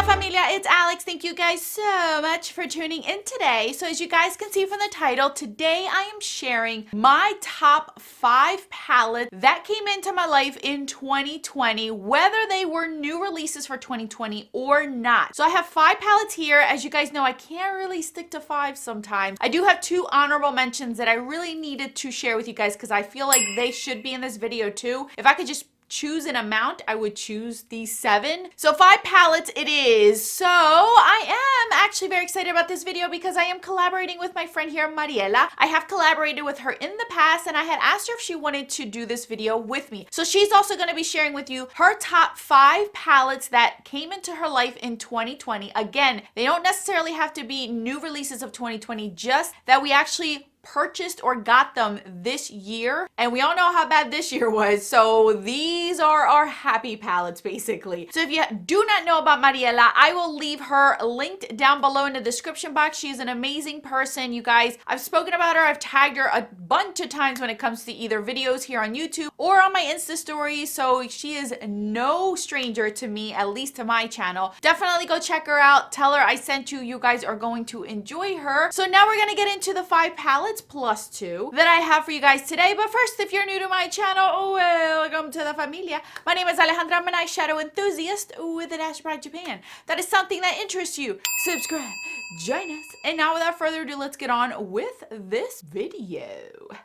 familia, it's Alex. Thank you guys so much for tuning in today. So as you guys can see from the title, today I am sharing my top 5 palettes that came into my life in 2020, whether they were new releases for 2020 or not. So I have 5 palettes here. As you guys know, I can't really stick to 5 sometimes. I do have 2 honorable mentions that I really needed to share with you guys because I feel like they should be in this video too. If I could just choose an amount, I would choose these 7. So 5 palettes it is. So I am actually very excited about this video because I am collaborating with my friend here, Mariela. I have collaborated with her in the past and I had asked her if she wanted to do this video with me. So she's also going to be sharing with you her top 5 palettes that came into her life in 2020. Again, they don't necessarily have to be new releases of 2020, just that we actually purchased or got them this year, and we all know how bad this year was, so these are our happy palettes basically. So if you do not know about Mariela, I will leave her linked down below in the description box. She is an amazing person, you guys. I've spoken about her, I've tagged her a bunch of times when it comes to either videos here on YouTube or on my Insta stories, so she is no stranger to me, at least to my channel. Definitely go check her out, tell her I sent you. You guys are going to enjoy her. So now we're gonna get into the 5 palettes plus 2 that I have for you guys today. But first, if you're new to my channel, welcome to the familia. My name is Alejandra. I'm an eyeshadow enthusiast with a dash pride Japan. That is something that interests you. Subscribe, join us. And now without further ado, let's get on with this video.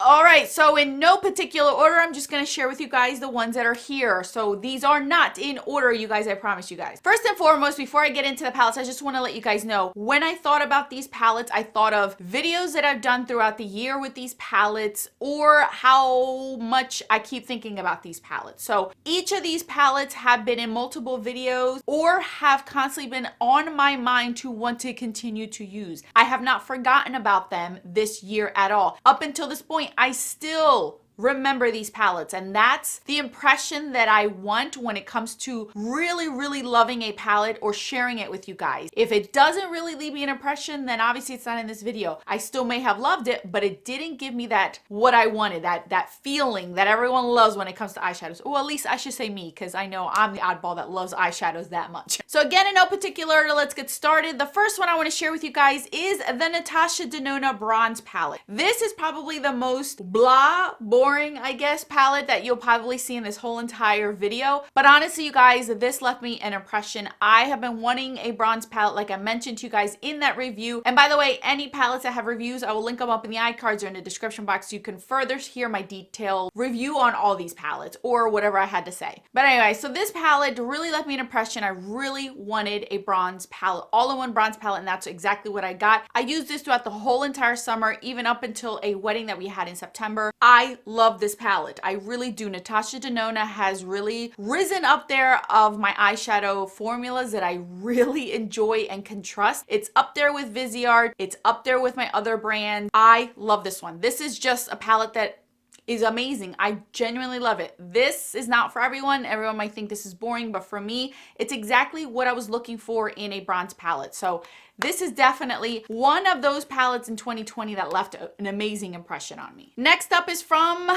All right, so in no particular order, I'm just gonna share with you guys the ones that are here. So these are not in order, you guys, I promise you guys. First and foremost, before I get into the palettes, I just wanna let you guys know, when I thought about these palettes, I thought of videos that I've done throughout the year with these palettes, or how much I keep thinking about these palettes. So each of these palettes have been in multiple videos or have constantly been on my mind to want to continue to use. I have not forgotten about them this year at all. Up until this point, I still remember these palettes, and that's the impression that I want when it comes to really loving a palette or sharing it with you guys. If it doesn't really leave me an impression, then obviously it's not in this video. I still may have loved it, but it didn't give me that what I wanted, that feeling that everyone loves when it comes to eyeshadows. Well, at least I should say me, because I know I'm the oddball that loves eyeshadows that much. So again, in no particular order, let's get started. The first one I want to share with you guys is the Natasha Denona Bronze Palette. This is probably the most blah, boring, I guess, palette that you'll probably see in this whole entire video. But honestly, you guys, this left me an impression. I have been wanting a bronze palette, like I mentioned to you guys in that review. And by the way, any palettes that have reviews, I will link them up in the iCards or in the description box so you can further hear my detailed review on all these palettes or whatever I had to say. But anyway, so this palette really left me an impression. I really wanted a bronze palette, all-in-one bronze palette, and that's exactly what I got. I used this throughout the whole entire summer, even up until a wedding that we had in September. I love this palette. I really do. Natasha Denona has really risen up there of my eyeshadow formulas that I really enjoy and can trust. It's up there with Viseart. It's up there with my other brands. I love this one. This is just a palette that is amazing. I genuinely love it. This is not for everyone. Everyone might think this is boring, but for me, it's exactly what I was looking for in a bronze palette. So this is definitely one of those palettes in 2020 that left an amazing impression on me. Next up is from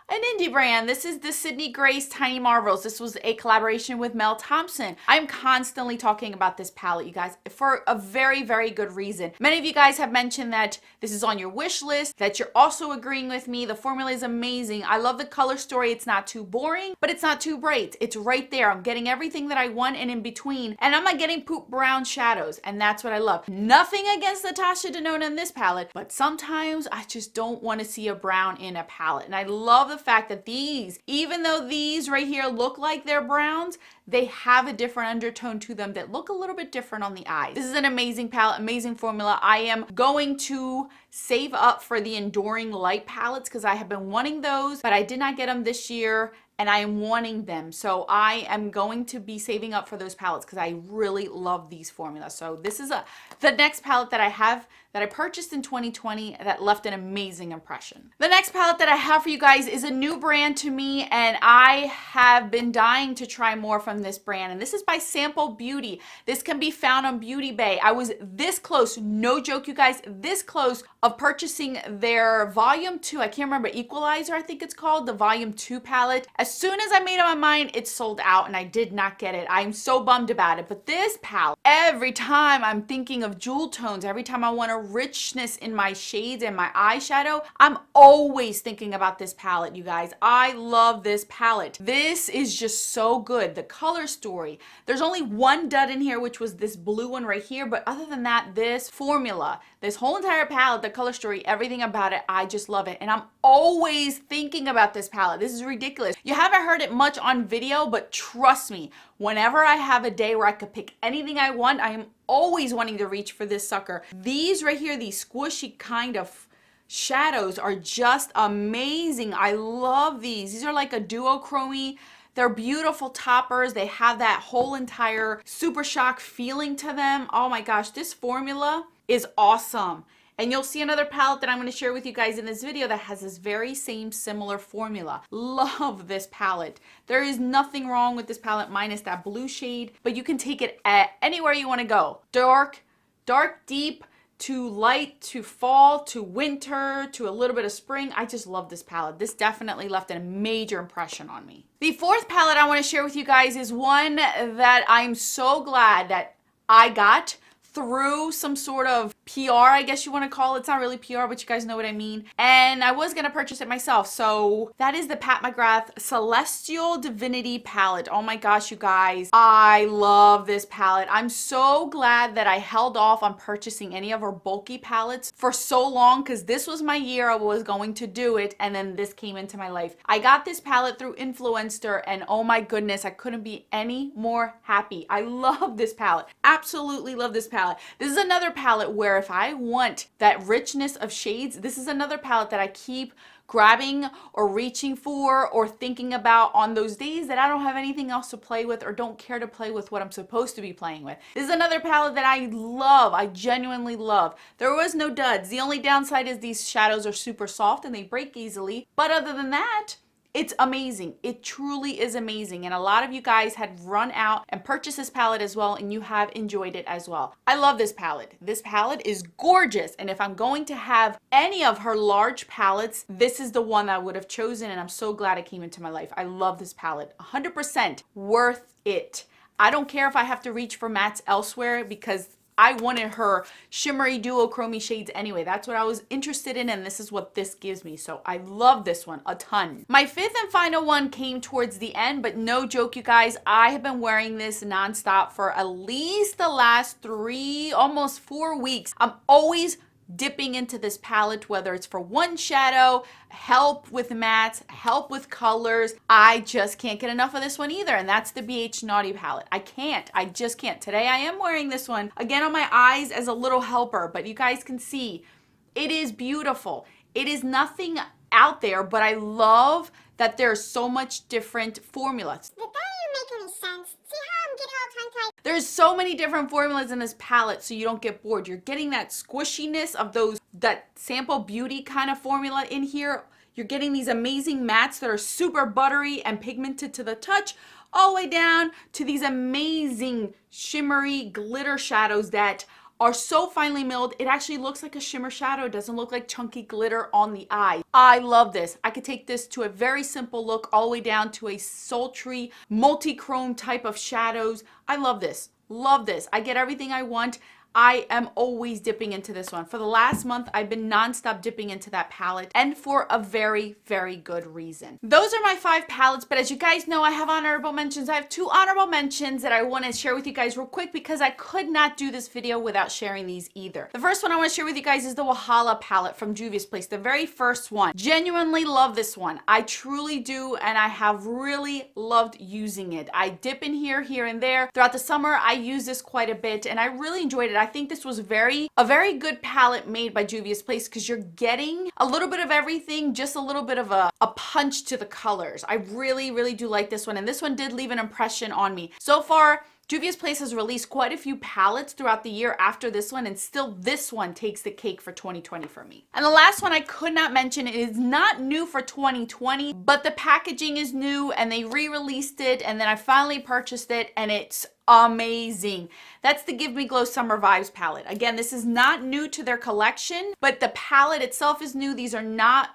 an indie brand. This is the Sydney Grace Tiny Marvels. This was a collaboration with Mel Thompson. I'm constantly talking about this palette, you guys, for a very good reason. Many of you guys have mentioned that this is on your wish list, that you're also agreeing with me. The formula is amazing. I love the color story. It's not too boring, but it's not too bright. It's right there. I'm getting everything that I want and in between, and I'm not getting poop brown shadows, and that's what I love. Nothing against Natasha Denona in this palette, but sometimes I just don't want to see a brown in a palette. And I love the fact that these, even though these right here look like they're browns, they have a different undertone to them that look a little bit different on the eyes. This is an amazing palette, amazing formula. I am going to save up for the Enduring Light palettes because I have been wanting those, but I did not get them this year, and I am wanting them. So I am going to be saving up for those palettes because I really love these formulas. So this is the next palette that I have that I purchased in 2020 that left an amazing impression. The next palette that I have for you guys is a new brand to me, and I have been dying to try more from this brand, and this is by Sample Beauty. This can be found on Beauty Bay. I was this close, no joke you guys, this close of purchasing their volume 2, I can't remember, Equalizer I think it's called, the volume 2 palette. As soon as I made up my mind, it sold out and I did not get it. I'm so bummed about it. But this palette, every time I'm thinking of jewel tones, every time I want a richness in my shades and my eyeshadow, I'm always thinking about this palette, you guys. I love this palette. This is just so good. The color story. There's only one dud in here, which was this blue one right here. But other than that, this formula, this whole entire palette, the color story, everything about it, I just love it. And I'm always thinking about this palette. This is ridiculous. You haven't heard it much on video, but trust me, whenever I have a day where I could pick anything I want, I am always wanting to reach for this sucker. These right here, these squishy kind of shadows are just amazing. I love these. These are like a duochrome. They're beautiful toppers. They have that whole entire Super Shock feeling to them. Oh my gosh, this formula is awesome. And you'll see another palette that I'm going to share with you guys in this video that has this very same similar formula. Love this palette. There is nothing wrong with this palette minus that blue shade, but you can take it anywhere you want to go. Dark, deep, to light, to fall, to winter, to a little bit of spring. I just love this palette. This definitely left a major impression on me. The fourth palette I want to share with you guys is one that I'm so glad that I got through some sort of PR, I guess you want to call it. It's not really PR, but you guys know what I mean. And I was going to purchase it myself. So that is the Pat McGrath Celestial Divinity palette. Oh my gosh, you guys. I love this palette. I'm so glad that I held off on purchasing any of her bulky palettes for so long, because this was my year I was going to do it. And then this came into my life. I got this palette through Influencer, and oh my goodness, I couldn't be any more happy. I love this palette. Absolutely love this palette. This is another palette where if I want that richness of shades, this is another palette that I keep grabbing or reaching for or thinking about on those days that I don't have anything else to play with or don't care to play with what I'm supposed to be playing with. This is another palette that I love. I genuinely love. There was no duds. The only downside is these shadows are super soft and they break easily. But other than that, it's amazing. It truly is amazing. And a lot of you guys had run out and purchased this palette as well, and you have enjoyed it as well. I love this palette. This palette is gorgeous. And if I'm going to have any of her large palettes, this is the one I would have chosen. And I'm so glad it came into my life. I love this palette. 100% worth it. I don't care if I have to reach for mattes elsewhere, because I wanted her shimmery duochrome shades anyway. That's what I was interested in, and this is what this gives me. So I love this one a ton. My fifth and final one came towards the end, but no joke, you guys. I have been wearing this nonstop for at least the last 3, almost 4 weeks. I'm always dipping into this palette, whether it's for one shadow, help with mattes, help with colors. I just can't get enough of this one either, and that's the BH Naughty palette. I just can't. Today I am wearing this one again on my eyes as a little helper, but you guys can see it is beautiful. It is nothing out there, but I love that there's so much different formulas. Did that even make any sense? See how I'm getting all tongue-tied? There's so many different formulas in this palette, so you don't get bored. You're getting that squishiness of that Sample Beauty kind of formula in here. You're getting these amazing mattes that are super buttery and pigmented to the touch, all the way down to these amazing shimmery glitter shadows that are so finely milled, it actually looks like a shimmer shadow. It doesn't look like chunky glitter on the eye. I love this. I could take this to a very simple look all the way down to a sultry, multi-chrome type of shadows. I love this. Love this. I get everything I want. I am always dipping into this one. For the last month, I've been nonstop dipping into that palette, and for a very, very good reason. Those are my 5 palettes, but as you guys know, I have honorable mentions. I have 2 honorable mentions that I want to share with you guys real quick, because I could not do this video without sharing these either. The first one I want to share with you guys is the Wahala palette from Juvia's Place, the very first one. Genuinely love this one. I truly do, and I have really loved using it. I dip in here and there. Throughout the summer, I use this quite a bit, and I really enjoyed it. I think this was a very good palette made by Juvia's Place, because you're getting a little bit of everything, just a little bit of a punch to the colors. I really, really do like this one, and this one did leave an impression on me. So far, Juvia's Place has released quite a few palettes throughout the year after this one, and still this one takes the cake for 2020 for me. And the last one I could not mention, it is not new for 2020, but the packaging is new and they re-released it, and then I finally purchased it and it's amazing. That's the Give Me Glow Summer Vibes palette. Again, this is not new to their collection, but the palette itself is new. These are not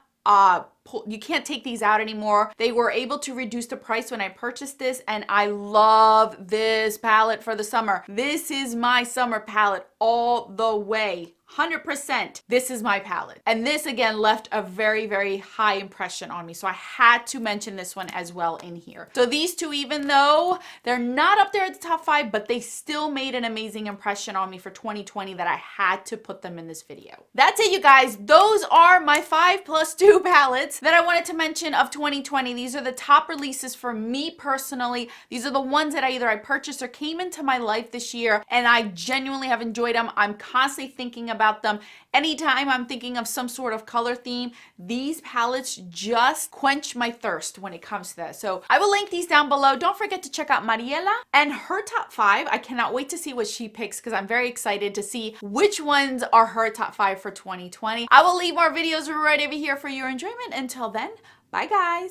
you can't take these out anymore. They were able to reduce the price when I purchased this, and I love this palette for the summer. This is my summer palette all the way. 100%. This is my palette. And this again left a very, very high impression on me. So I had to mention this one as well in here. So these two, even though they're not up there at the top 5, but they still made an amazing impression on me for 2020 that I had to put them in this video. That's it, you guys. Those are my 5+2 palettes that I wanted to mention of 2020. These are the top releases for me personally. These are the ones that I purchased or came into my life this year, and I genuinely have enjoyed them. I'm constantly thinking about them. Anytime I'm thinking of some sort of color theme, these palettes just quench my thirst when it comes to that. So I will link these down below. Don't forget to check out Mariela and her top 5. I cannot wait to see what she picks because I'm very excited to see which ones are her top 5 for 2020. I will leave more videos right over here for your enjoyment. Until then, bye guys.